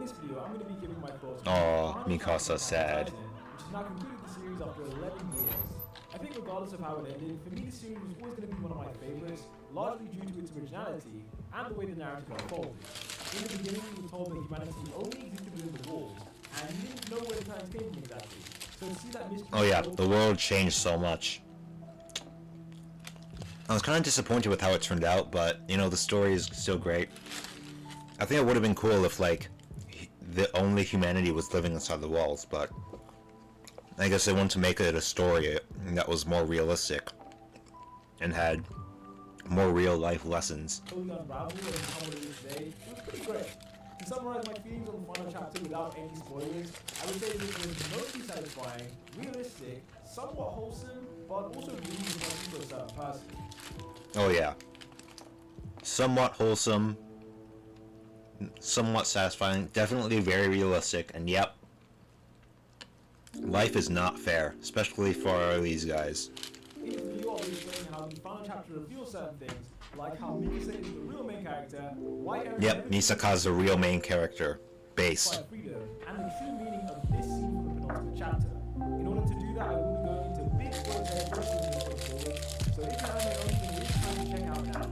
this video, I'm going to be giving my thoughts Oh, on Mikasa sad. which has now concluded the series after 11 years. I think regardless of how it ended, for me the series was always going to be one of my favourites, largely due to its originality and the way the narrative unfolded. In the beginning, we were told that humanity only existed within the walls, and you didn't know where the times came from exactly. So to see that mystery... Oh yeah, the world changed so much. I was kind of disappointed with how it turned out, but, you know, the story is still great. I think it would have been cool if, like, the only humanity was living inside the walls, but I guess they wanted to make it a story that was more realistic and had more real-life lessons. Totally unraveled and how it is today, it was pretty great. To summarize my feelings on the final chapter without any spoilers, I would say this was mostly satisfying, realistic, somewhat wholesome, but also really emotional for a certain person. Oh yeah. Somewhat wholesome, somewhat satisfying, definitely very realistic, and yep. Life is not fair, especially for these guys. In this video, I'll be explaining how the final chapter reveals certain things, like how Mikasa is the real main character, why Eren... Yep, Misaka is the real main character. Base. Freedom, and the true meaning of this scene from the penultimate chapter. In order to do that, I will be going into big spoiler territory, so if you have my own thing, it's time to check out now.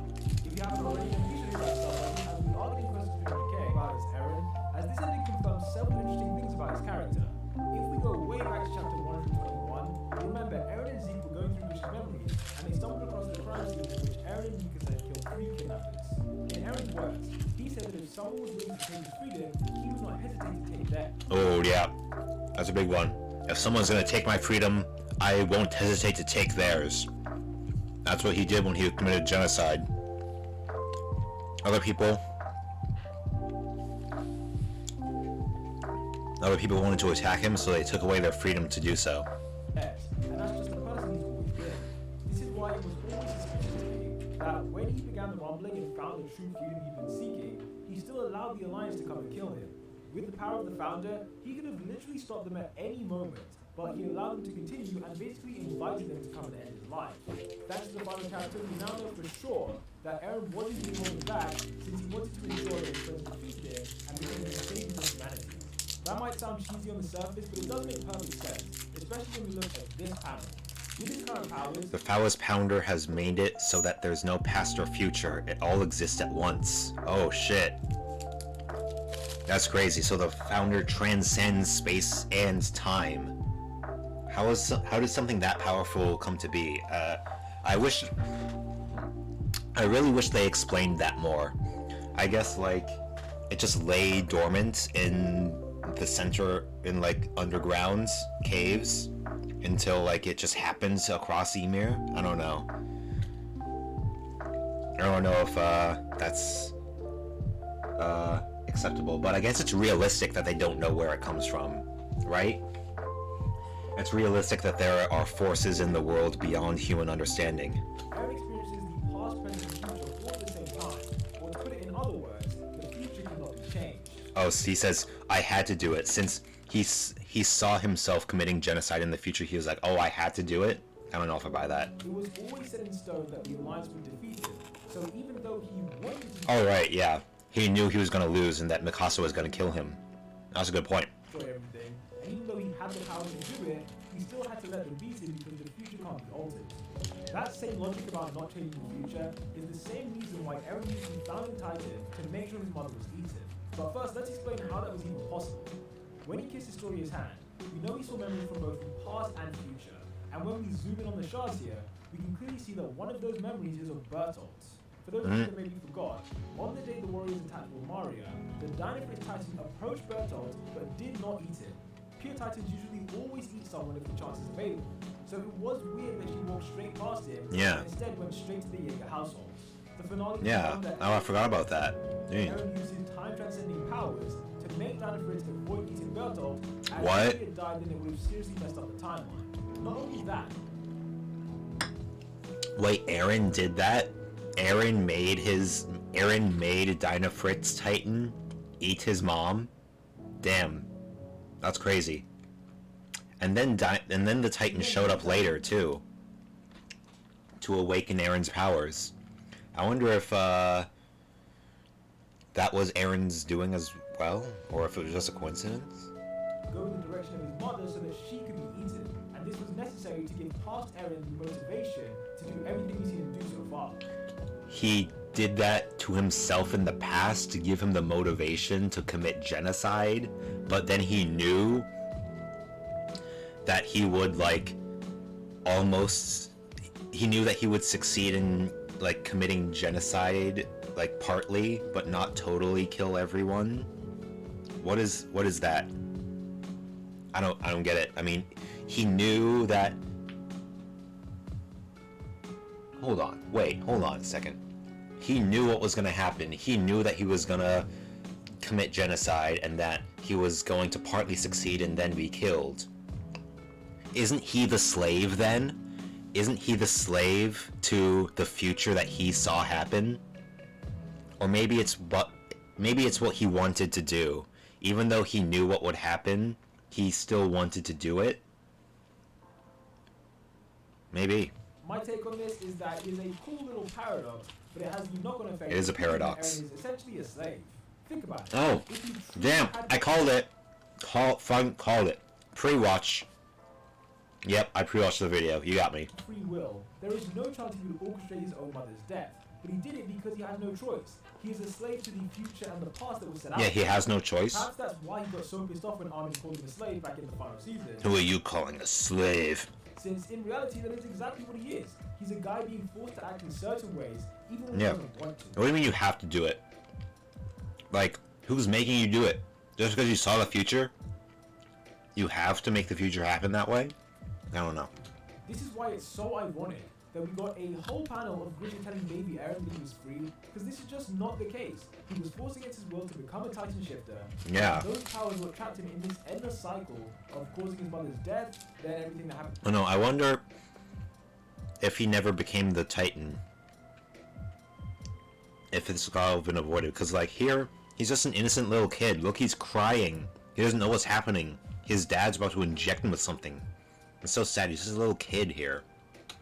If you haven't already, then be sure to grab stuff, as we are getting closer to 300k about his Eren, as this ending confirms several interesting things about his character. If we go way back to chapter 121, remember Eren and Zeke were going through Lucia's memories, and they stumbled across the crime scene in which Eren and Mikasa had killed 3 kidnappers. In Eren's words, he said that if someone was willing to take his freedom, he would not hesitate to take theirs. Oh yeah, that's a big one. If someone's gonna take my freedom, I won't hesitate to take theirs. That's what he did when he committed genocide. Other people wanted to attack him, so they took away their freedom to do so. Yes, and that's just the person he's always been. This is why it was always suspicious to me that when he began the rumbling and found the true freedom he'd been seeking, he still allowed the Alliance to come and kill him. With the power of the Founder, he could have literally stopped them at any moment, but he allowed them to continue and basically invited them to come and end his life. Thanks to the final chapter, we now know for sure that Eren wasn't being holding back since he wanted to ensure that his friends defeated him and became the saviors of humanity. That might sound cheesy on the surface, but it does make perfect sense, especially when we look at this panel. With his current powers, The Phallus Pounder has made it so that there's no past or future. It all exists at once. Oh shit. That's crazy. So the Founder transcends space and time. How did something that powerful come to be? I really wish they explained that more. I guess like it just lay dormant in the center, in like underground caves until like it just happens across Ymir. I don't know if that's acceptable, but I guess it's realistic that they don't know where it comes from, right? It's realistic that there are forces in the world beyond human understanding. Eren experiences the past, present, and future all at the same time. Or to put it in other words, the future cannot be changed. Oh, so he says, I had to do it. Since he saw himself committing genocide in the future, he was like, oh, I had to do it? I don't know if I buy that. It was always set in stone that the Alliance would defeat him, so even though he wanted to... Oh, right, yeah. He knew he was going to lose and that Mikasa was going to kill him. That's a good point. ...destroy everything, and even though he had the power to do it, he still had to let them beat him because the future can't be altered. That same logic about not changing the future is the same reason why Eren used the founding Titan to make sure his mother was eaten. But first, let's explain how that was even possible. When he kissed Historia's hand, we know he saw memories from both the past and future. And when we zoom in on the shards here, we can clearly see that one of those memories is of Bertolt's. For those of you that maybe forgot, on the day the warriors attacked Walmaria, the Dynafric Titan approached Bertolt but did not eat him. Pure Titans usually always eat someone if the chance is available. So it was weird that she walked straight past him and instead went straight to the Jaeger household. The finale Yeah, oh, I forgot about that. Eren used his time-transcending powers to make Dynafric avoid eating Bertolt, and What? if he had died then it would have seriously messed up the timeline. Not only that, Wait, Eren did that? Eren made Dynafrit's Titan eat his mom? Damn. That's crazy. And then the Titan showed up later too, to awaken Eren's powers. I wonder if that was Eren's doing as well, or if it was just a coincidence. Go in the direction of his mother so that she could be eaten, and this was necessary to give past Eren the motivation to do everything we've seen him do so far. He did that to himself in the past to give him the motivation to commit genocide, but then he knew that he would he knew that he would succeed in committing genocide partly, but not totally kill everyone. What is that? I don't get it. I mean, he knew that. Hold on a second. He knew what was gonna happen. He knew that he was gonna commit genocide and that he was going to partly succeed and then be killed. Isn't he the slave then? Isn't he the slave to the future that he saw happen? Or maybe it's what he wanted to do. Even though he knew what would happen, he still wanted to do it. Maybe. My take on this is that it is a cool little paradox, but it has the knock-on effect. It is a paradox. Eren is essentially a slave. Think about it. Oh, damn! I called it. Called it. Pre-watch. Yep, I pre-watched the video. You got me. Free will. There is no chance he would orchestrate his own mother's death, but he did it because he had no choice. He is a slave to the future and the past that was set out. Yeah, he has no choice. Perhaps that's why he got so pissed off when Armin called him a slave back in the final season. Who are you calling a slave? Since in reality that is exactly what he is. He's a guy being forced to act in certain ways, even when he doesn't want to. What do you mean you have to do it? Who's making you do it? Just because you saw the future? You have to make the future happen that way? I don't know. This is why it's so ironic that we got a whole panel of Grisha telling baby Eren that he was free, because this is just not the case. He was forced against his will to become a Titan shifter. Yeah. Those powers were trapped him in this endless cycle of causing his mother's death, then everything that happened. Oh no, I wonder if he never became the Titan. If it's all been avoided. Because here, he's just an innocent little kid. Look, he's crying. He doesn't know what's happening. His dad's about to inject him with something. It's so sad. He's just a little kid here.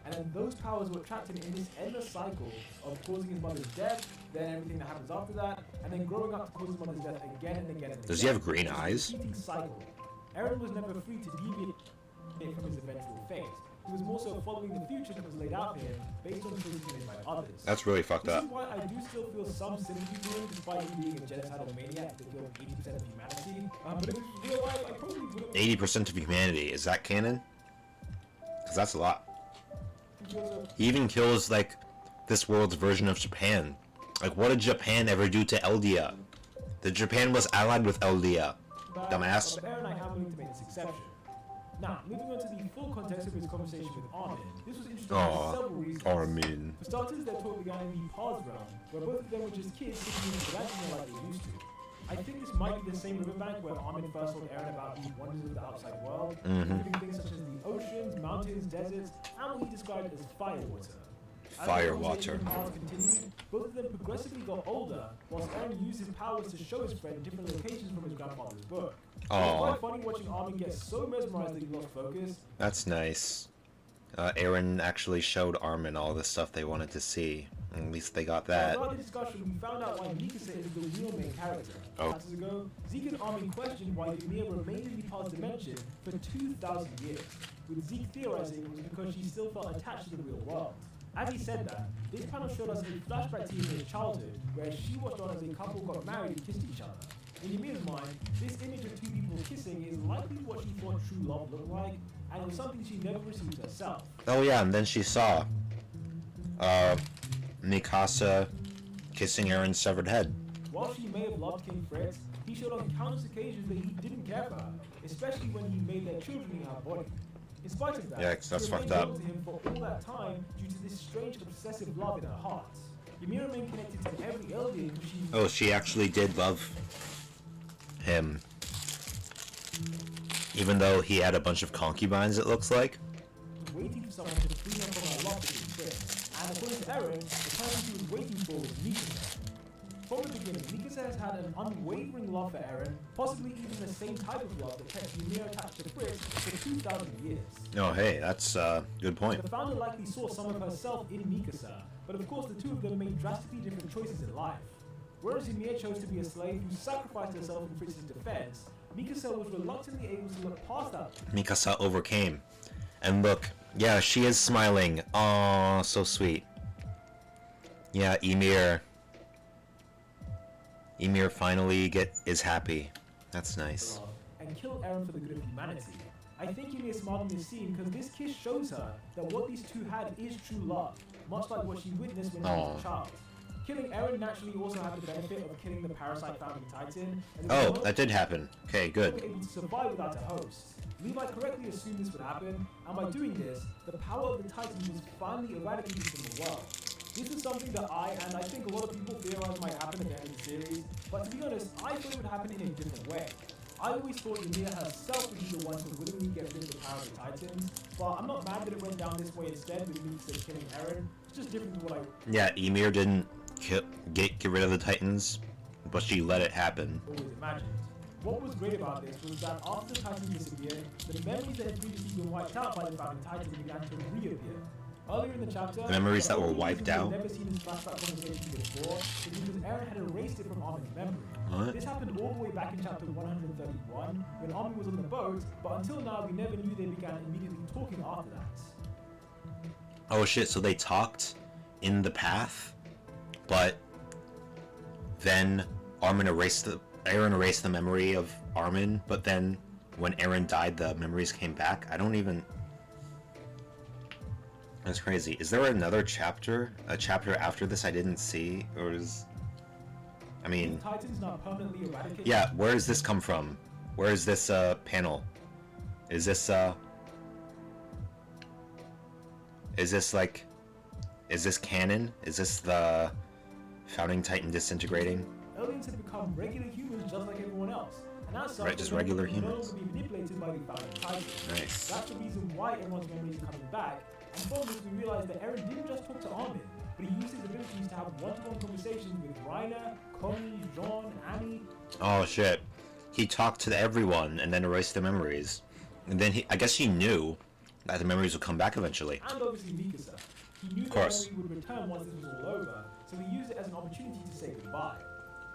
And then those powers were trapped him in this endless cycle of causing his mother's death, then everything that happens after that, and then growing up to cause his mother's death again and again and again. Does he have green eyes? Cycle. Eren was never free to deviate from his eventual fate. He was more so following the future that was laid out for him based on choices made by others. That's really fucked up. This is why I do still feel some sympathy for him, despite him being a genocidal maniac that killed 80% of humanity. But if it was real life, I probably wouldn't. 80% of humanity, is that canon? Because that's a lot. He even kills this world's version of Japan. What did Japan ever do to Eldia? The Japan was allied with Eldia. Dumbass. But Eren and I have willing to make this exception. Now, moving on to the full context of his conversation with Armin, this was interesting for several reasons. Armin. For starters, their talk began in the Paz realm, where both of them were just kids sitting in the like they used to. I think this might be the same riverbank where Armin first told Eren about the wonders of the outside world, including things such as the oceans, mountains, deserts, and what he described as firewater. Firewater. As continued, both of them progressively got older, whilst Eren used his powers to show his friend different locations from his grandfather's book. It was quite funny watching Armin get so mesmerized that he lost focus. That's nice. Eren actually showed Armin all the stuff they wanted to see. At least they got that. Throughout the discussion, we found out why Mikasa is the real main character. Chapters ago, Zeke and Armin questioned why Ymir remained in the past dimension for 2,000 years, with Zeke theorizing it was because she still felt attached to the real world. As he said that, this panel showed us a flashback to Ymir's childhood, where she watched on as a couple got married and kissed each other. In Ymir's mind, this image of two people kissing is likely what she thought true love looked like, and it was something she never received herself. Oh yeah, and then she saw Mikasa kissing Eren's severed head. While she may have loved King Fritz, he showed on countless occasions that he didn't care for her, especially when he made their children in her body. In spite of that, yeah, that's she fucked remained up. loyal to him for all that time due to this strange obsessive love in her heart. Ymir remained connected to every alien because she... Oh, she actually did love him. Even though he had a bunch of concubines, it looks like. Waiting for someone to free her from her love for King Fritz. And according to Eren, the person she was waiting for was Mikasa. From the beginning, Mikasa has had an unwavering love for Eren, possibly even the same type of love that kept Ymir attached to Fritz for 2,000 years. Oh, hey, that's a good point. The founder likely saw some of herself in Mikasa, but of course the two of them made drastically different choices in life. Whereas Ymir chose to be a slave who sacrificed herself in Fritz's defense, Mikasa was reluctantly able to look past that. Mikasa overcame. And look, yeah, she is smiling. Aww, so sweet. Yeah, Ymir finally is happy. That's nice. And kill Eren for the good of humanity. I think Ymir smiled in this scene because this kiss shows her that what these two had is true love, much like what she witnessed when she was a child. Killing Eren naturally also had the benefit of killing the parasite founding Titan. Oh, that did happen. Okay, good. They were able to survive without a host. Levi correctly assumed this would happen, and by doing this, the power of the Titan was finally eradicated from the world. This is something that I think a lot of people theorize might happen at the end of the series, but to be honest, I thought it would happen in a different way. I always thought Ymir herself would be the one to willingly get rid of the power of the Titans, but I'm not mad that it went down this way instead with Mikasa killing Eren. It's just different to what I... Yeah, Ymir didn't get rid of the Titans, but she let it happen. Always imagined. What was great about this was that after the Titans disappeared, the memories that had previously been wiped out by the founding Titans began to reappear. Earlier in the chapter, the memories that were wiped out. Never seen this flashback conversation before, is because Eren had erased it from Armin's memory. What? This happened all the way back in chapter 131, when Armin was on the boat, but until now we never knew they began immediately talking after that. Oh shit! So they talked in the path, but then Eren erased the memory of Armin. But then when Eren died, the memories came back. I don't even. That's crazy. Is there another chapter? A chapter after this I didn't see? Or is... I mean... Titan's not permanently eradicated. Yeah, where does this come from? Where is this, panel? Is this, Is this, like... Is this canon? Is this the founding Titan disintegrating? Aliens have become regular humans just like everyone else. And as such, Right, just regular humans. Be manipulated by the founding Titan. Nice. That's the reason why everyone's memories are coming back. And from this, we realized that Eren didn't just talk to Armin, but he used his abilities to have one-to-one conversations with Reiner, Connie, Jean, Annie. Oh shit. He talked to everyone and then erased the memories. And then I guess he knew that the memories would come back eventually. And obviously Mikasa. He knew that memory would return once this was all over, so he used it as an opportunity to say goodbye.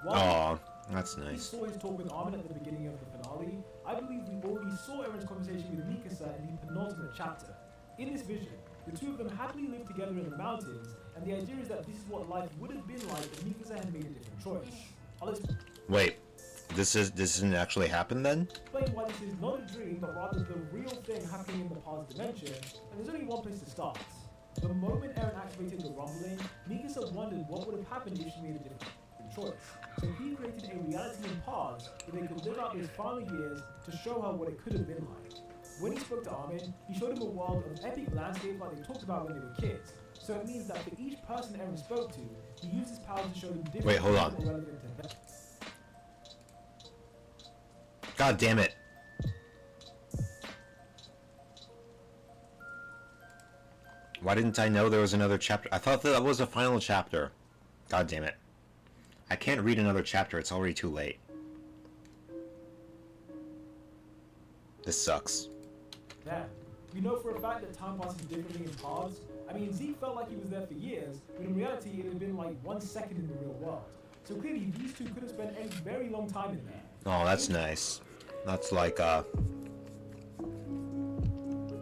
Oh, that's We nice. saw his talk with Armin at the beginning of the finale. I believe we already saw Eren's conversation with Mikasa in the penultimate chapter. In this vision, the two of them happily lived together in the mountains, and the idea is that this is what life would have been like if Mikasa had made a different choice. Wait, this didn't actually happen then? Explain why this is not a dream, but rather the real thing happening in the past dimension, and there's only one place to start. The moment Eren activated the rumbling, Mikasa wondered what would have happened if she made a different choice. So he created a reality in pause where they could live out their final years to show her what it could have been like. When he spoke to Armin, he showed him a world of epic landscape like they talked about when they were kids. So it means that for each person Eren spoke to, he used his power to show them different Wait, hold on. relevant to them. God damn it. Why didn't I know there was another chapter? I thought that was a final chapter. God damn it. I can't read another chapter, it's already too late. This sucks. Yeah. We know for a fact that time passes differently in paths. I mean, Zeke felt like he was there for years, but in reality it had been like 1 second in the real world. So clearly these two could have spent a very long time in there. Oh, that's nice. That's like,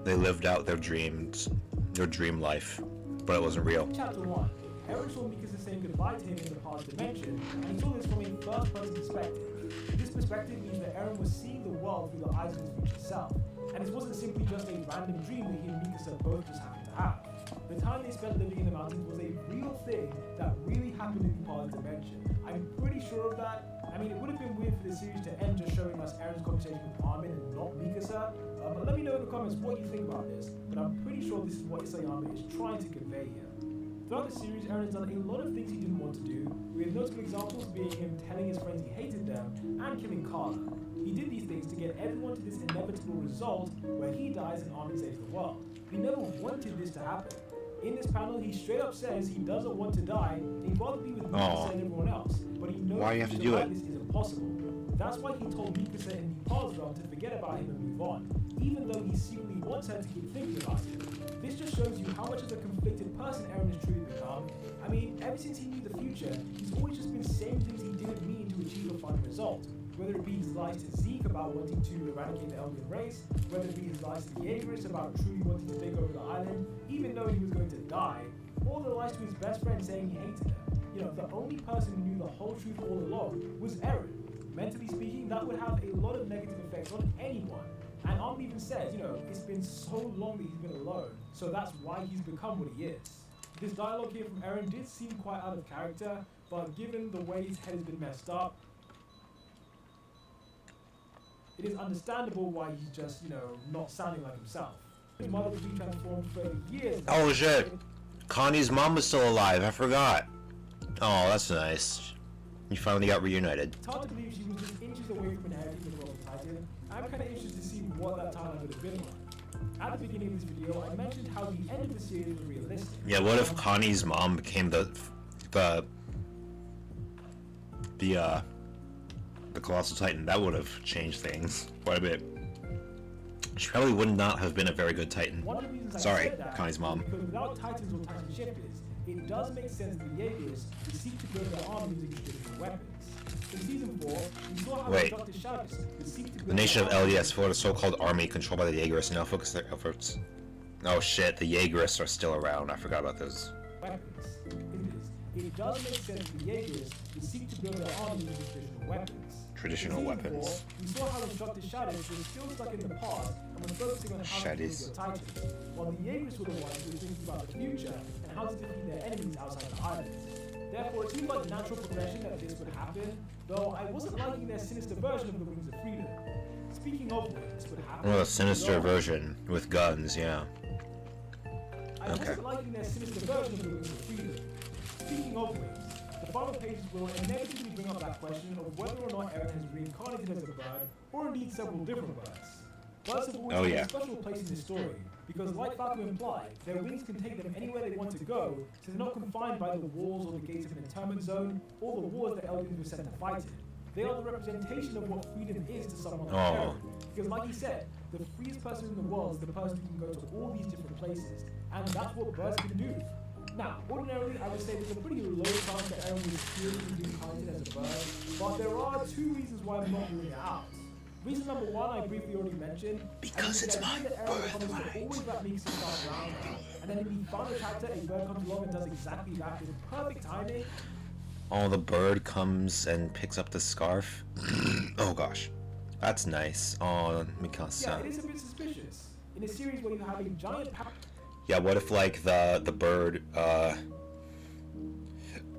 they lived out their dreams, their dream life, but it wasn't real. Chapter 1. Eren saw Mikasa saying goodbye to him in the past dimension, and he saw this from a first-person perspective. This perspective means that Eren was seeing the world through the eyes of his future self, and this wasn't simply just a random dream that he and Mikasa both just happened to have. The time they spent living in the mountains was a real thing that really happened in the past dimension. I'm pretty sure of that. I mean, it would have been weird for the series to end just showing us Eren's conversation with Armin and not Mikasa, but let me know in the comments what you think about this, but I'm pretty sure this is what Isayama is trying to convey here. Throughout the series, Eren has done a lot of things he didn't want to do, with notable examples being him telling his friends he hated them and killing Carla. He did these things to get everyone to this inevitable result where he dies and Armin saves the world. He never wanted this to happen. In this panel, he straight up says he doesn't want to die, and he'd rather be with Mikasa and everyone else, but he knows Why do you have to do it? this is impossible. That's why he told Mikasa in the past realm to forget about him and move on, even though he secretly wants her to keep thinking about him. This just shows you how much of a conflicted person Eren has truly become. I mean, ever since he knew the future, he's always just been saying things he didn't mean to achieve a final result. Whether it be his lies to Zeke about wanting to eradicate the Eldian race, whether it be his lies to the Jaegerists about truly wanting to take over the island, even though he was going to die, or the lies to his best friend saying he hated her. You know, the only person who knew the whole truth all along was Eren. Mentally speaking, that would have a lot of negative effects on anyone. And Armin even says, you know, it's been so long that he's been alone, so that's why he's become what he is. This dialogue here from Eren did seem quite out of character, but given the way his head has been messed up, it is understandable why he's just, you know, not sounding like himself. His mother was being transformed for years. Oh shit! Connie's mom was still alive, I forgot. Oh, that's nice. You finally got reunited. It's hard to believe she was just inches away from inheriting the role of Titan. I'm kind of interested to see what that timeline would have been like. At the beginning of this video, I mentioned how the end of the series was realistic. Yeah, what if Connie's mom became the Colossal Titan? That would have changed things quite a bit. She probably would not have been a very good Titan. Sorry, Connie's mom. Because without Titans or Titan shifters, it does make sense that the Jaegerists would seek to build their army using traditional weapons. In season 4, we saw how Dr. Shadows would seek to build the nation of LDS fought a so-called army controlled by the Jaegerists and now focus their efforts. Oh shit, the Jaegerists are still around. I forgot about those. Weapons. It does make sense that the Jaegerists would seek to build their army using traditional weapons. Traditional weapons. We saw how Dr. Shadows was still stuck in the past and was focusing on how to build your Titans, while the Jaegerists were the ones who were thinking about the future and how to defeat their enemies outside the island. Therefore, it seemed like natural progression that this would happen, though I wasn't liking their sinister version of the Wings of Freedom. Speaking of wings, would happen. Well, a sinister version with guns, yeah. I wasn't liking their sinister version of the Wings of Freedom. Speaking of wings, the final pages will inevitably bring up that question of whether or not Eren has reincarnated as a bird, or indeed several different birds. Birds have always had a special place in this story, because like Falco implied, their wings can take them anywhere they want to go, so they're not confined by the walls or the gates of an internment zone, or the wars that Eldians were sent to fight in. They are the representation of what freedom is to someone like Eren. Because like he said, the freest person in the world is the person who can go to all these different places, and that's what birds can do. Now, ordinarily, I would say there's a pretty low chance that Eren was seriously reincarnated as a bird, but there are two reasons why I'm not ruling it out. Reason number one, I briefly already mentioned, because it's my birthright. Always let Mikasa start around, and then in the final chapter, a bird comes along and does exactly that with perfect timing. Oh, the bird comes and picks up the scarf. Oh gosh, that's nice. Oh, Mikasa. Yeah, it is a bit suspicious. In a series where you have a giant yeah, what if like the bird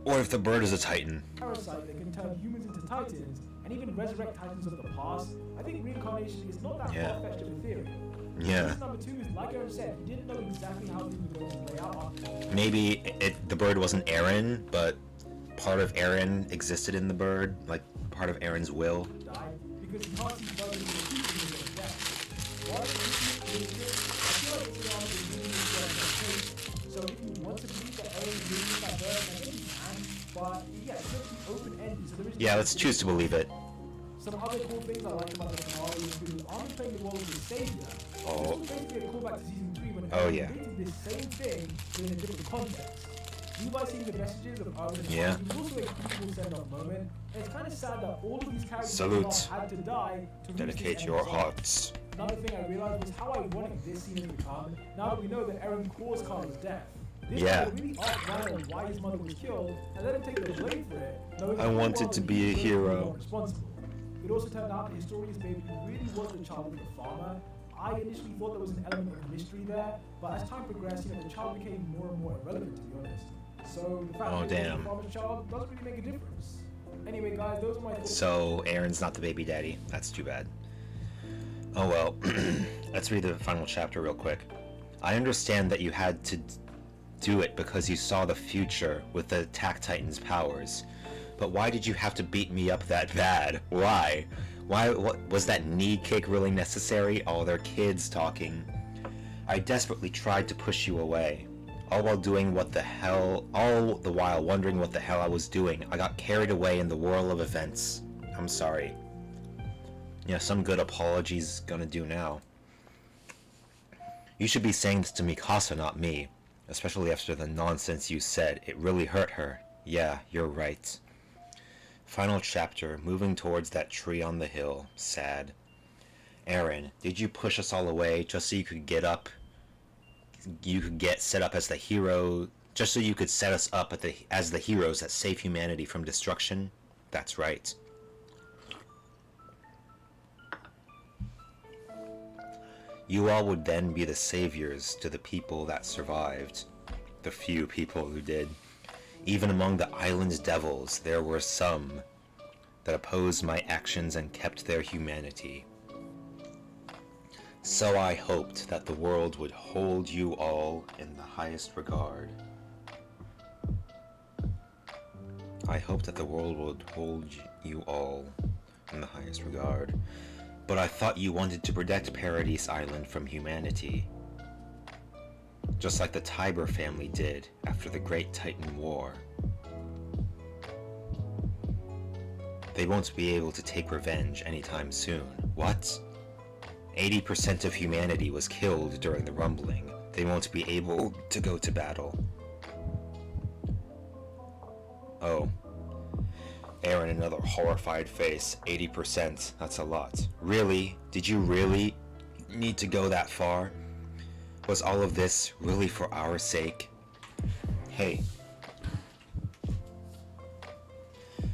or if the bird is a Titan? Parasite that can turn humans into Titans and even resurrect Titans of the past. I think reincarnation is not that far-fetched of a theory. Yeah. Reason number two is, like Eren said, he didn't know exactly how things were going to play out. Maybe the bird wasn't Eren, but part of Eren existed in the bird, like part of Eren's will. Died because he can't see further into the future than his death. Why is this? I feel like it's around the meaning of so if you want to believe that Eren is really that bird, then you can. But yeah, it's going to be open-ended, so there is let's choose to believe it. Some other cool things I like about the finale include Armin playing the role of the savior. Oh. This was basically a callback to season 3 when Eren did this same thing but in a different context. Levi seeing the messages of Armin and Yeah. was also a cool send-off moment, and it's kind of sad that all of these characters Salute. had to die to Dedicate your hearts. Another thing I realized was how ironic this scene has become now that we know that Eren caused Carter's death. This guy really asked Ryan on why his mother was killed and let him take the blame for it. I wanted to be a hero. It also turned out that Historia's baby really was the child of the farmer. I initially thought there was an element of mystery there, but as time progressed, the child became more and more irrelevant, to be honest. So the fact that it was the farmer's child doesn't really make a difference. Anyway, guys, those are my thoughts. So Eren's not the baby daddy. That's too bad. Oh well. Let's read the final chapter real quick. I understand that you had to do it because you saw the future with the Attack Titan's powers. But why did you have to beat me up that bad? Why? What was that knee kick really necessary? All their kids talking. I desperately tried to push you away. All the while wondering what the hell I was doing. I got carried away in the whirl of events. I'm sorry. Yeah, some good apology's gonna do now. You should be saying this to Mikasa, not me. Especially after the nonsense you said. It really hurt her. Yeah, you're right. Final chapter, moving towards that tree on the hill. Sad. Eren, did you push us all away just so you could get set up as the hero, just so you could set us up as the heroes that save humanity from destruction? That's right. You all would then be the saviors to the people that survived. The few people who did. Even among the island's devils, there were some that opposed my actions and kept their humanity. So I hoped that the world would hold you all in the highest regard. I hoped that the world would hold you all in the highest regard. But I thought you wanted to protect Paradise Island from humanity. Just like the Tiber family did after the Great Titan War. They won't be able to take revenge anytime soon. What? 80% of humanity was killed during the rumbling. They won't be able to go to battle. Oh. Eren, another horrified face. 80%. That's a lot. Really? Did you really need to go that far? Was all of this really for our sake? Hey.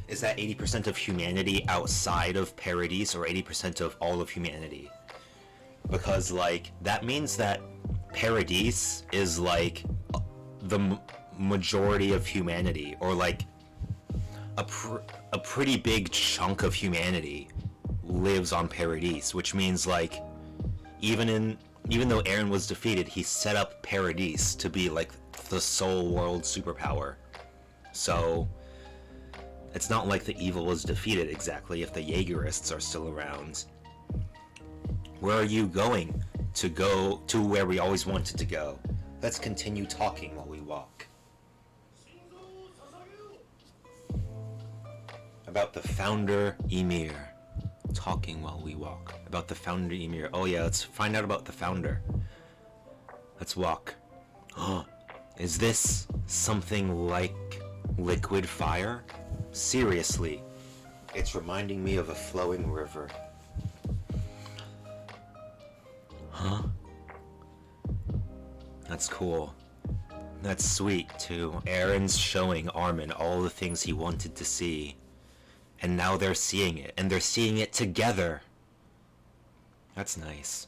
Is that 80% of humanity outside of Paradise or 80% of all of humanity? Because, like, that means that Paradise is, like, the majority of humanity, or, like, a pretty big chunk of humanity lives on Paradise, which means, like, even though Eren was defeated, he set up Paradise to be, like, the sole world superpower. So, it's not like the evil was defeated exactly if the Jaegerists are still around. Where are you going? To go to where we always wanted to go. Let's continue talking while we walk. About the founder Ymir. Talking while we walk. About the founder Ymir. Oh yeah, let's find out about the founder. Let's walk. Is this something like liquid fire? Seriously, it's reminding me of a flowing river. Huh? That's cool. That's sweet, too. Eren's showing Armin all the things he wanted to see. And now they're seeing it, and they're seeing it together. That's nice.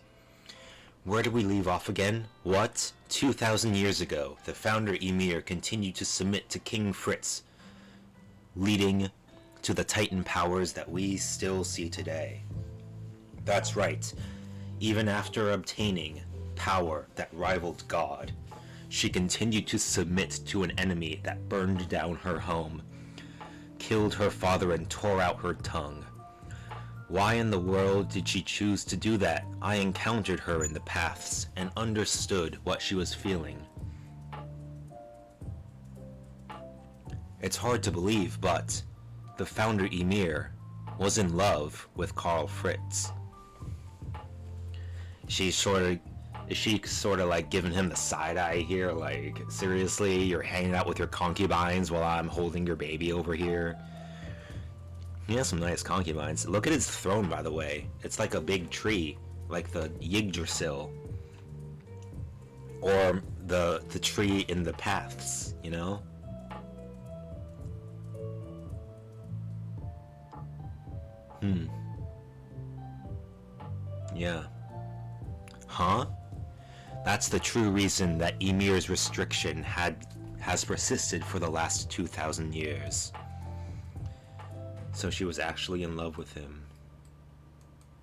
Where did we leave off again? What? 2,000 years ago, the founder Ymir continued to submit to King Fritz, leading to the Titan powers that we still see today. That's right. Even after obtaining power that rivaled God, she continued to submit to an enemy that burned down her home, killed her father, and tore out her tongue. Why in the world did she choose to do that? I encountered her in the paths and understood what she was feeling. It's hard to believe, but the founder Ymir was in love with Karl Fritz. Is she sort of like giving him the side eye here? Like, seriously, you're hanging out with your concubines while I'm holding your baby over here? He has some nice concubines. Look at his throne, by the way. It's like a big tree, like the Yggdrasil, or the tree in the paths, you know? Yeah. Huh? That's the true reason that Ymir's restriction has persisted for the last 2,000 years. So she was actually in love with him.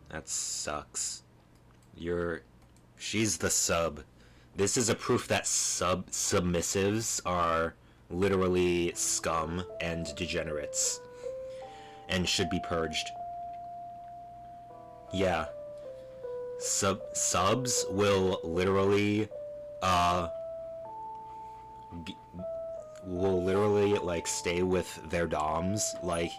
That sucks. She's the sub. This is a proof that submissives are literally scum and degenerates, and should be purged. Yeah. Subs will literally, like, stay with their doms, like,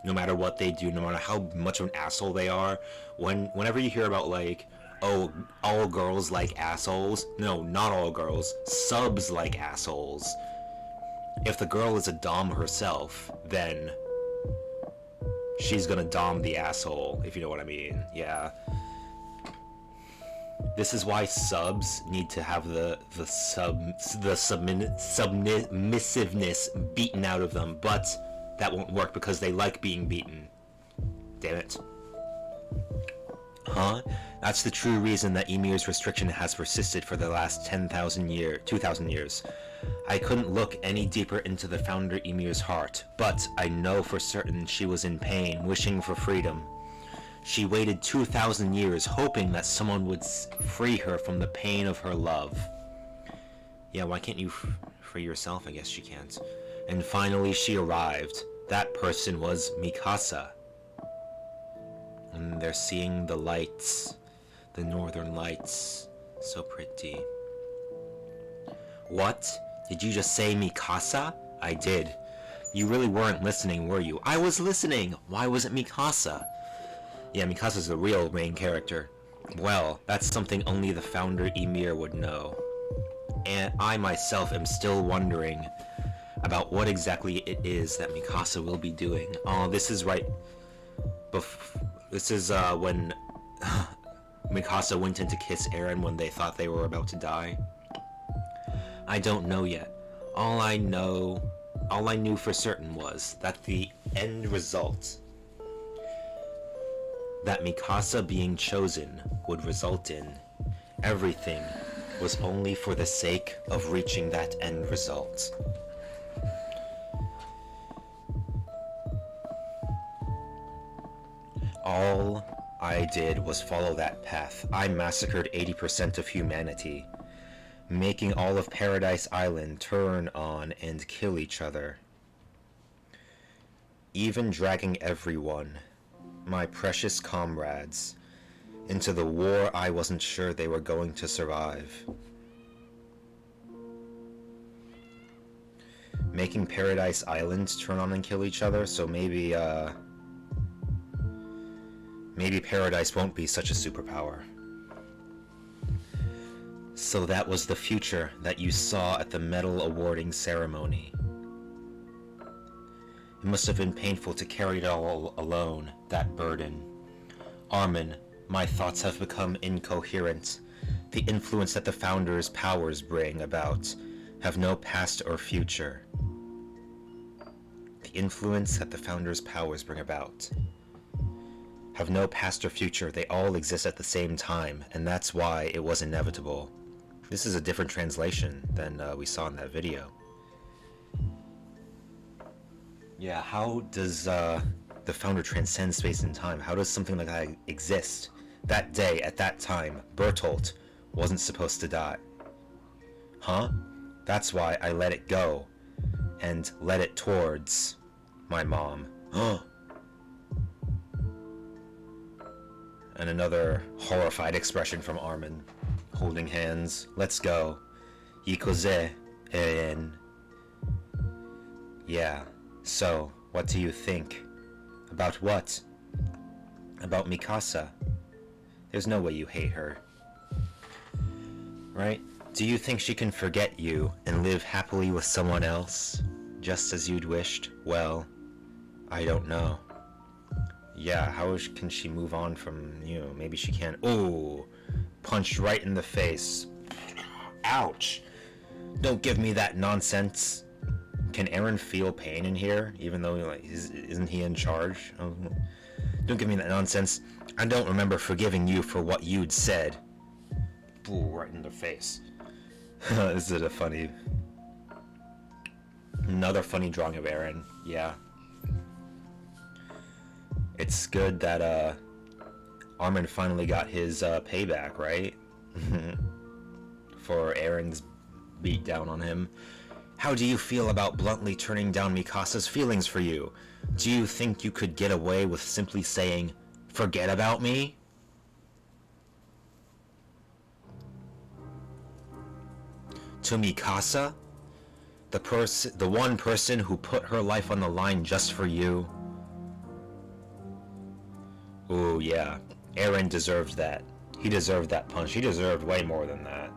no matter what they do, no matter how much of an asshole they are. Whenever you hear about like, oh, all girls like assholes, no, not all girls, subs like assholes. If the girl is a dom herself, then she's gonna dom the asshole, if you know what I mean. Yeah. This is why subs need to have the submissiveness beaten out of them, but that won't work because they like being beaten. Damn it. Huh? That's the true reason that Ymir's restriction has persisted for the last 2,000 years. I couldn't look any deeper into the founder Ymir's heart, but I know for certain she was in pain, wishing for freedom. She waited 2,000 years, hoping that someone would free her from the pain of her love. Yeah, why can't you free yourself? I guess she can't. And finally she arrived. That person was Mikasa. And they're seeing the lights, the northern lights. So pretty. What? Did you just say Mikasa? I did. You really weren't listening, were you? I was listening! Why was it Mikasa? Yeah, Mikasa's the real main character. Well, that's something only the founder Ymir would know. And I myself am still wondering about what exactly it is that Mikasa will be doing. Oh, this is right... This is when Mikasa went in to kiss Eren when they thought they were about to die. I don't know yet. All I knew for certain was that the end result that Mikasa being chosen would result in everything was only for the sake of reaching that end result. All I did was follow that path. I massacred 80% of humanity, making all of Paradise Island turn on and kill each other. Even dragging everyone, my precious comrades, into the war I wasn't sure they were going to survive. Making Paradise Island turn on and kill each other, so maybe Paradise won't be such a superpower. So that was the future that you saw at the medal awarding ceremony. It must have been painful to carry it all alone, that burden. Armin, my thoughts have become incoherent. The influence that the Founder's powers bring about have no past or future. The influence that the Founder's powers bring about have no past or future. They all exist at the same time, and that's why it was inevitable. This is a different translation than we saw in that video. Yeah, how does the Founder transcend space and time? How does something like that exist? That day, at that time, Bertolt wasn't supposed to die. Huh? That's why I let it go, and led it towards my mom. And another horrified expression from Armin, holding hands. Let's go. Ikoze, Eren. Yeah, so, what do you think? About what? About Mikasa. There's no way you hate her. Right? Do you think she can forget you and live happily with someone else? Just as you'd wished? Well, I don't know. Yeah, how can she move on from you? Maybe she can't. Oh, punched right in the face. Ouch. Don't give me that nonsense. Can Eren feel pain in here, even though like, isn't he in charge? Oh, don't give me that nonsense. I don't remember forgiving you for what you'd said. Ooh, right in the face. This is a funny... Another funny drawing of Eren. Yeah. It's good that Armin finally got his payback, right? For Eren's beat down on him. How do you feel about bluntly turning down Mikasa's feelings for you? Do you think you could get away with simply saying, "Forget about me"? To Mikasa? The one person who put her life on the line just for you? Ooh, yeah. Eren deserved that. He deserved that punch. He deserved way more than that.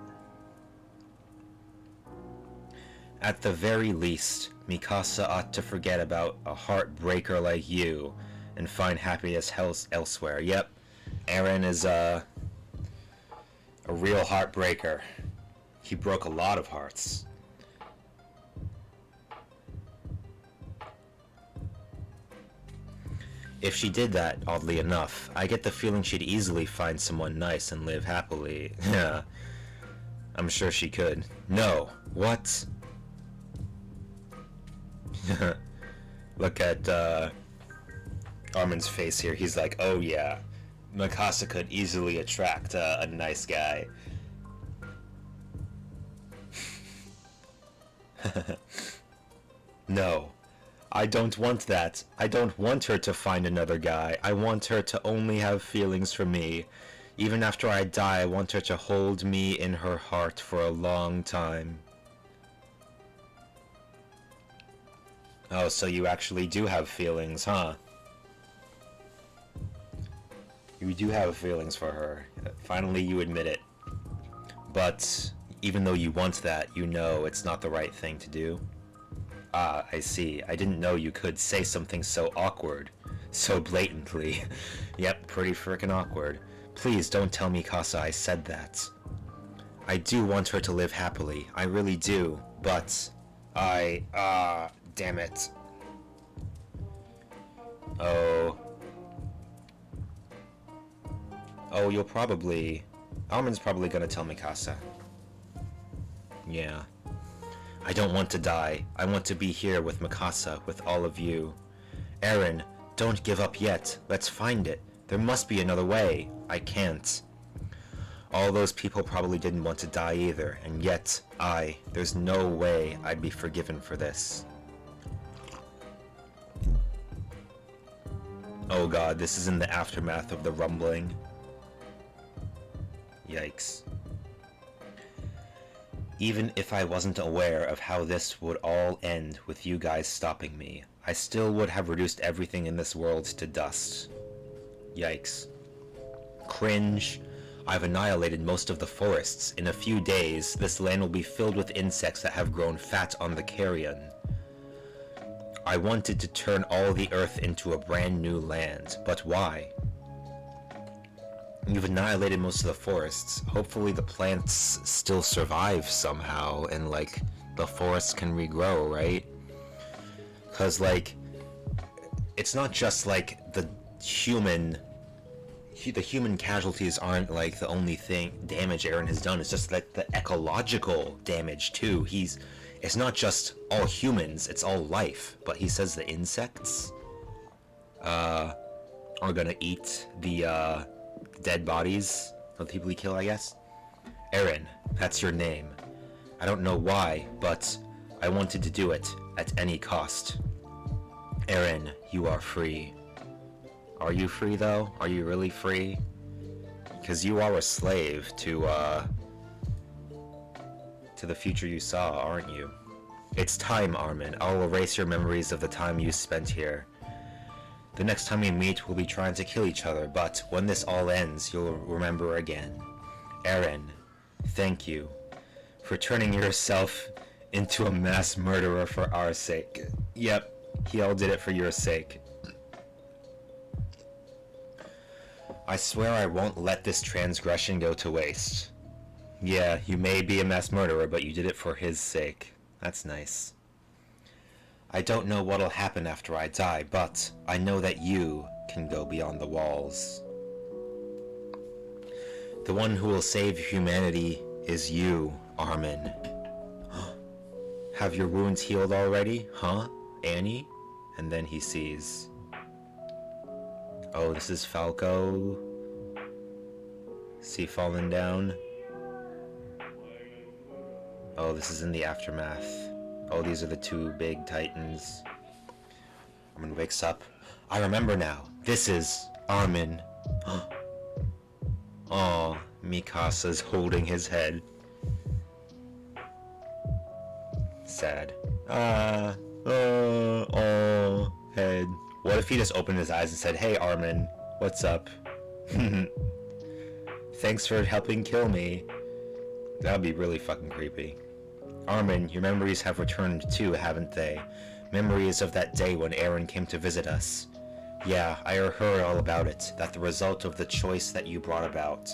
At the very least, Mikasa ought to forget about a heartbreaker like you and find happiness elsewhere. Yep, Eren is a real heartbreaker. He broke a lot of hearts. If she did that, oddly enough, I get the feeling she'd easily find someone nice and live happily. Yeah, I'm sure she could. No, what? Look at Armin's face here. He's like, oh yeah, Mikasa could easily attract a nice guy. No, I don't want that. I don't want her to find another guy. I want her to only have feelings for me. Even after I die, I want her to hold me in her heart for a long time. Oh, so you actually do have feelings, huh? You do have feelings for her. Finally, you admit it. But even though you want that, you know it's not the right thing to do. Ah, I see. I didn't know you could say something so awkward. So blatantly. Yep, pretty frickin' awkward. Please don't tell Mikasa I said that. I do want her to live happily. I really do. But damn it. Oh, you'll probably... Armin's probably gonna tell Mikasa. Yeah. I don't want to die. I want to be here with Mikasa, with all of you. Eren, don't give up yet. Let's find it. There must be another way. I can't. All those people probably didn't want to die either, and yet, there's no way I'd be forgiven for this. Oh god, this is in the aftermath of the rumbling. Yikes. Even if I wasn't aware of how this would all end with you guys stopping me, I still would have reduced everything in this world to dust. Yikes. Cringe. I've annihilated most of the forests. In a few days, this land will be filled with insects that have grown fat on the carrion. I wanted to turn all the earth into a brand new land, but why? You've annihilated most of the forests. Hopefully the plants still survive somehow, and, like, the forests can regrow, right? Because, like, it's not just, like, the human casualties aren't, like, the only thing damage Eren has done. It's just, like, the ecological damage, too. It's not just all humans, it's all life. But he says the insects are gonna eat the dead bodies of the people he killed, I guess. Eren, that's your name. I don't know why, but I wanted to do it at any cost. Eren, you are free. Are you free, though? Are you really free? Because you are a slave to the future you saw, aren't you? It's time, Armin. I'll erase your memories of the time you spent here. The next time we meet, we'll be trying to kill each other, but when this all ends, you'll remember again. Eren, thank you for turning yourself into a mass murderer for our sake. Yep, he all did it for your sake. I swear I won't let this transgression go to waste. Yeah, you may be a mass murderer, but you did it for his sake. That's nice. I don't know what'll happen after I die, but I know that you can go beyond the walls. The one who will save humanity is you, Armin. Have your wounds healed already? Huh? Annie? And then he sees... Oh, this is Falco. Is he falling down? Oh, this is in the aftermath. Oh, these are the two big titans. Armin wakes up. I remember now. This is Armin. Oh, Mikasa's holding his head. Sad. Head. What if he just opened his eyes and said, hey, Armin, What's up? Thanks for helping kill me. That'd be really fucking creepy. Armin, your memories have returned too, haven't they? Memories of that day when Eren came to visit us. Yeah, I heard all about it. That the result of the choice that you brought about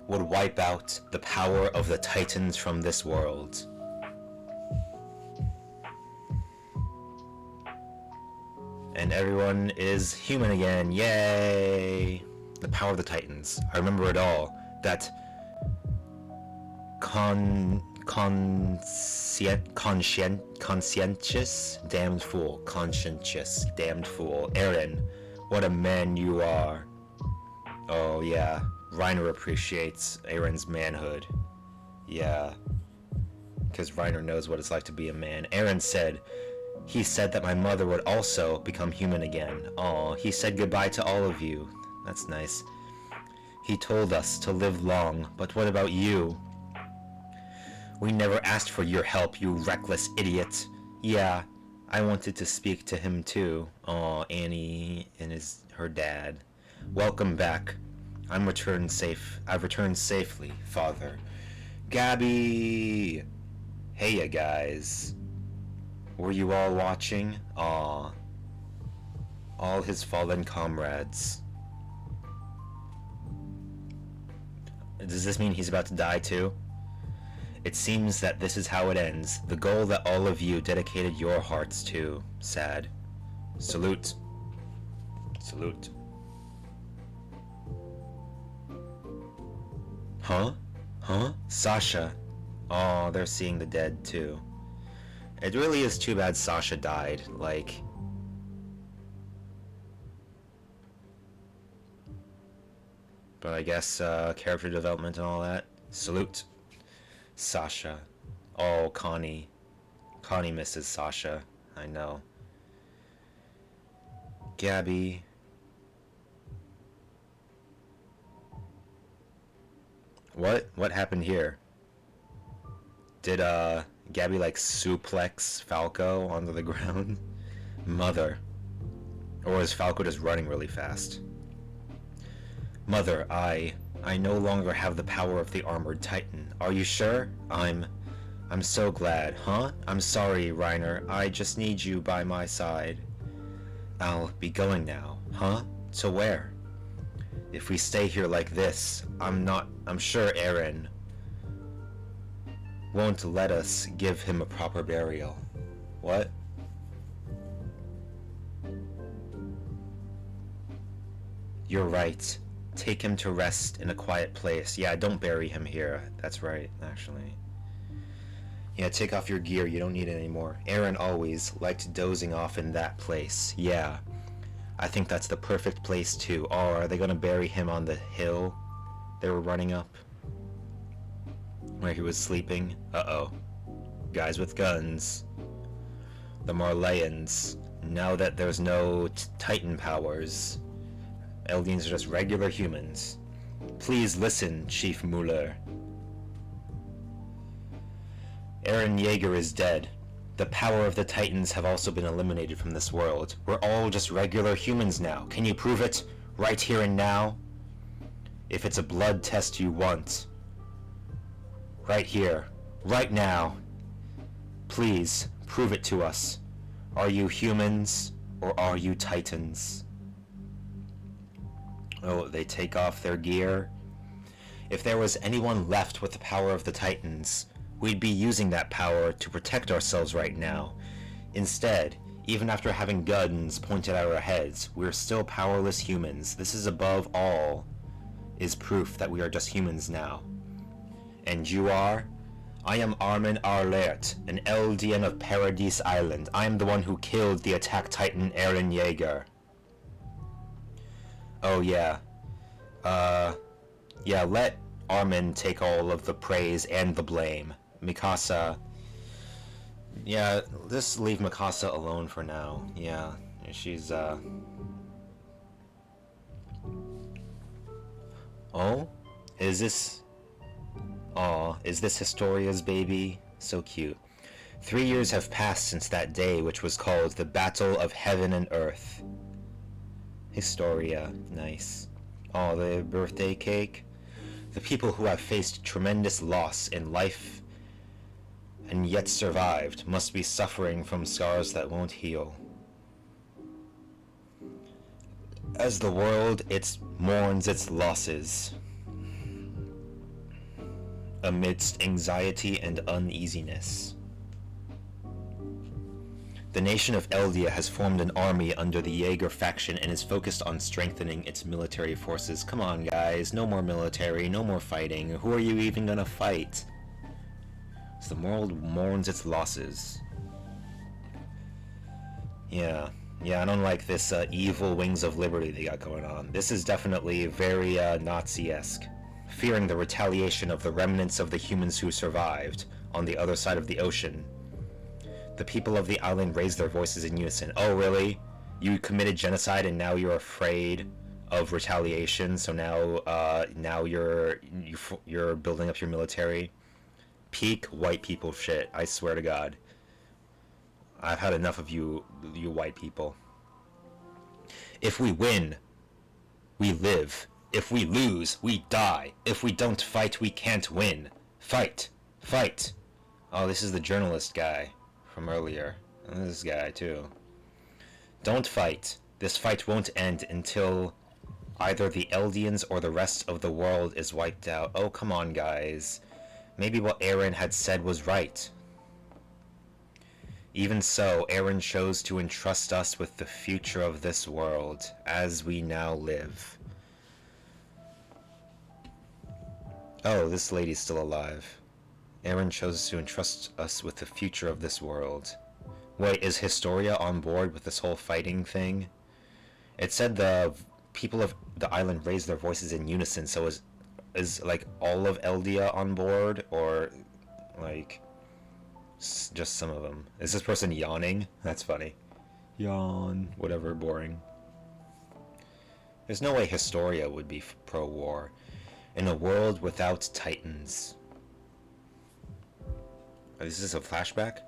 would wipe out the power of the Titans from this world. And everyone is human again. Yay! The power of the Titans. I remember it all. That conscientious damned fool. Conscientious damned fool. Eren, what a man you are. Oh yeah, Reiner appreciates Eren's manhood. Yeah, because Reiner knows what it's like to be a man. Eren said, he said that my mother would also become human again. Aw, he said goodbye to all of you. That's nice. He told us to live long, but what about you? We never asked for your help, you reckless idiot. Yeah, I wanted to speak to him too. Aw, Annie and her dad. Welcome back. I've returned safely, father. Gabby! Hey ya guys. Were you all watching? Aw. All his fallen comrades. Does this mean he's about to die too? It seems that this is how it ends. The goal that all of you dedicated your hearts to. Sad. Salute. Salute. Huh? Huh? Sasha. Oh, they're seeing the dead too. It really is too bad Sasha died, like... But I guess, character development and all that. Salute. Sasha. Oh, Connie. Connie misses Sasha. I know. Gabby. What happened here? Did, Gabby, like, suplex Falco onto the ground? Mother. Or is Falco just running really fast? Mother, I no longer have the power of the armored titan. Are you sure? I'm so glad, huh? I'm sorry, Reiner. I just need you by my side. I'll be going now, huh? To where? If we stay here like this, I'm sure Eren won't let us give him a proper burial. What? You're right. Take him to rest in a quiet place. Yeah, don't bury him here. That's right, actually. Yeah, take off your gear. You don't need it anymore. Eren always liked dozing off in that place. Yeah. I think that's the perfect place too. Oh, are they gonna bury him on the hill they were running up? Where he was sleeping? Uh-oh. Guys with guns. The Marleyans. Now that there's no Titan powers, Eldians are just regular humans. Please listen, Chief Muller. Eren Yeager is dead. The power of the Titans have also been eliminated from this world. We're all just regular humans now. Can you prove it? Right here and now? If it's a blood test you want. Right here. Right now. Please, prove it to us. Are you humans, or are you Titans? Oh, they take off their gear. If there was anyone left with the power of the Titans, we'd be using that power to protect ourselves right now. Instead, even after having guns pointed at our heads, we're still powerless humans. This is above all is proof that we are just humans now. And you are? I am Armin Arlert, an Eldian of Paradise Island. I am the one who killed the attack titan Eren Yeager. Oh yeah. Yeah, let Armin take all of the praise and the blame. Mikasa... Yeah, just leave Mikasa alone for now. Yeah, she's, Oh? Is this Historia's baby? So cute. 3 years have passed since that day which was called the Battle of Heaven and Earth. Historia, nice. Oh, the birthday cake. The people who have faced tremendous loss in life and yet survived must be suffering from scars that won't heal. As the world mourns its losses, amidst anxiety and uneasiness. The nation of Eldia has formed an army under the Jaeger faction and is focused on strengthening its military forces. Come on, guys, no more military, no more fighting. Who are you even gonna fight? As the world mourns its losses. Yeah, I don't like this evil Wings of Liberty they got going on. This is definitely very Nazi-esque. Fearing the retaliation of the remnants of the humans who survived on the other side of the ocean. The people of the island raised their voices in unison. Oh, really? You committed genocide and now you're afraid of retaliation, so now you're building up your military? Peak white people shit, I swear to God. I've had enough of you white people. If we win, we live. If we lose, we die. If we don't fight, we can't win. Fight! Fight! Oh, this is the journalist guy from earlier. And this guy, too. Don't fight. This fight won't end until either the Eldians or the rest of the world is wiped out. Oh, come on, guys. Maybe what Eren had said was right. Even so, Eren chose to entrust us with the future of this world, as we now live. Oh, this lady's still alive. Eren chose to entrust us with the future of this world. Wait, is Historia on board with this whole fighting thing? It said the people of the island raised their voices in unison, so is like all of Eldia on board, or like just some of them? Is this person yawning? That's funny. Yawn. Whatever, boring. There's no way Historia would be pro-war. In a world without titans. Oh, is this a flashback?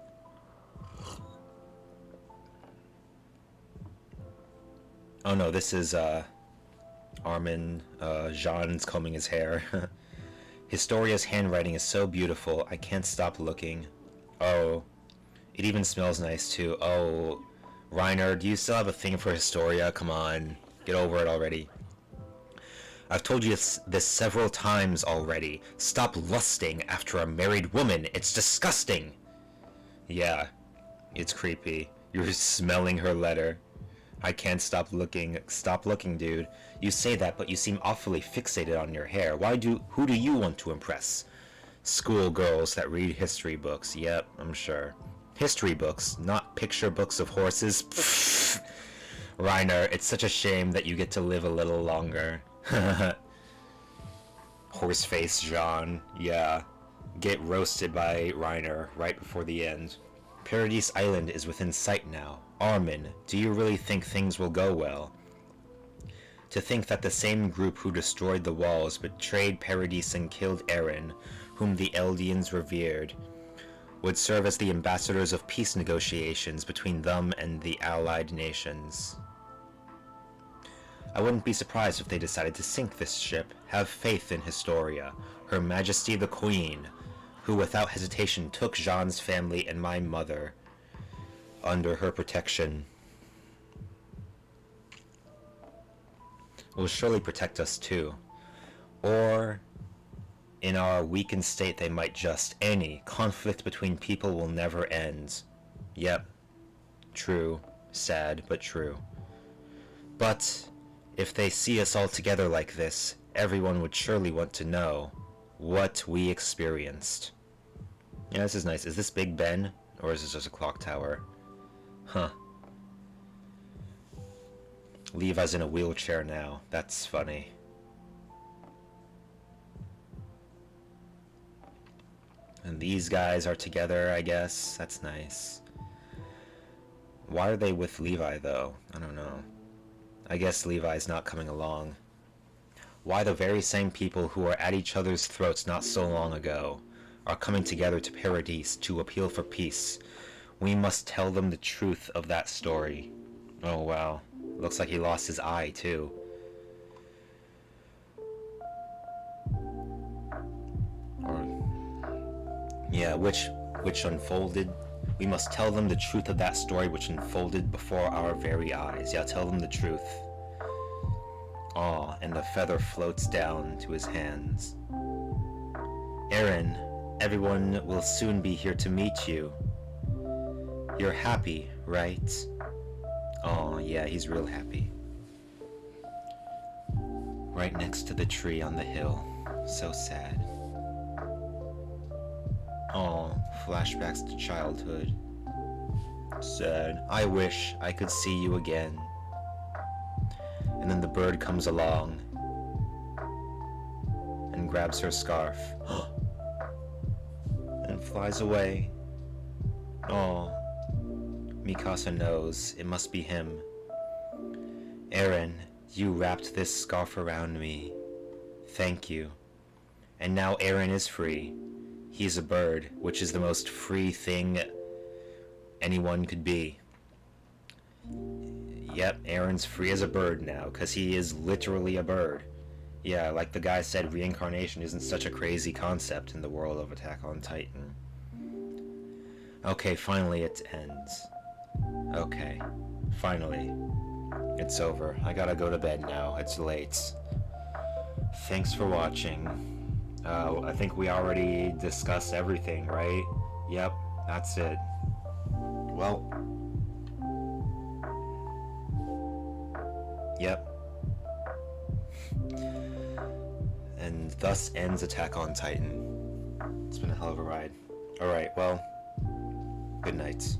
Oh no, this is Armin. Jean's combing his hair. Historia's handwriting is so beautiful, I can't stop looking. Oh, it even smells nice too. Oh, Reiner, do you still have a thing for Historia? Come on, get over it already. I've told you this several times already. Stop lusting after a married woman. It's disgusting. Yeah, it's creepy. You're smelling her letter. I can't stop looking. Stop looking, dude. You say that, but you seem awfully fixated on your hair. Who do you want to impress? Schoolgirls that read history books. Yep, I'm sure. History books, not picture books of horses. Pfft. Reiner, it's such a shame that you get to live a little longer. Horseface Jean, yeah. Get roasted by Reiner right before the end. Paradise Island is within sight now. Armin, do you really think things will go well? To think that the same group who destroyed the walls betrayed Paradise and killed Eren, whom the Eldians revered, would serve as the ambassadors of peace negotiations between them and the allied nations. I wouldn't be surprised if they decided to sink this ship. Have faith in Historia, Her Majesty the Queen, who without hesitation took Jean's family and my mother under her protection. Will surely protect us too. Or, in our weakened state, they might just. Any conflict between people will never end. Yep. True. Sad, but true. But if they see us all together like this, everyone would surely want to know what we experienced. Yeah, this is nice. Is this Big Ben? Or is this just a clock tower? Huh. Levi's in a wheelchair now. That's funny. And these guys are together, I guess. That's nice. Why are they with Levi, though? I don't know. I guess Levi's not coming along. Why the very same people who were at each other's throats not so long ago are coming together to Paradise to appeal for peace. We must tell them the truth of that story. Oh wow. Looks like he lost his eye, too. Yeah, which unfolded. We must tell them the truth of that story which unfolded before our very eyes. Yeah, tell them the truth. Aw, and the feather floats down to his hands. Eren, everyone will soon be here to meet you. You're happy, right? Aw, yeah, he's real happy. Right next to the tree on the hill. So sad. Aw, flashbacks to childhood. Sad. I wish I could see you again. And then the bird comes along and grabs her scarf and flies away. Aw, Mikasa knows it must be him. Eren, you wrapped this scarf around me. Thank you. And now Eren is free. He's a bird, which is the most free thing anyone could be. Yep, Eren's free as a bird now, because he is literally a bird. Yeah, like the guy said, reincarnation isn't such a crazy concept in the world of Attack on Titan. Okay, finally it ends. Okay, finally. It's over. I gotta go to bed now. It's late. Thanks for watching. I think we already discussed everything, right? Yep, that's it. Well... Yep. And thus ends Attack on Titan. It's been a hell of a ride. Alright, well, good night.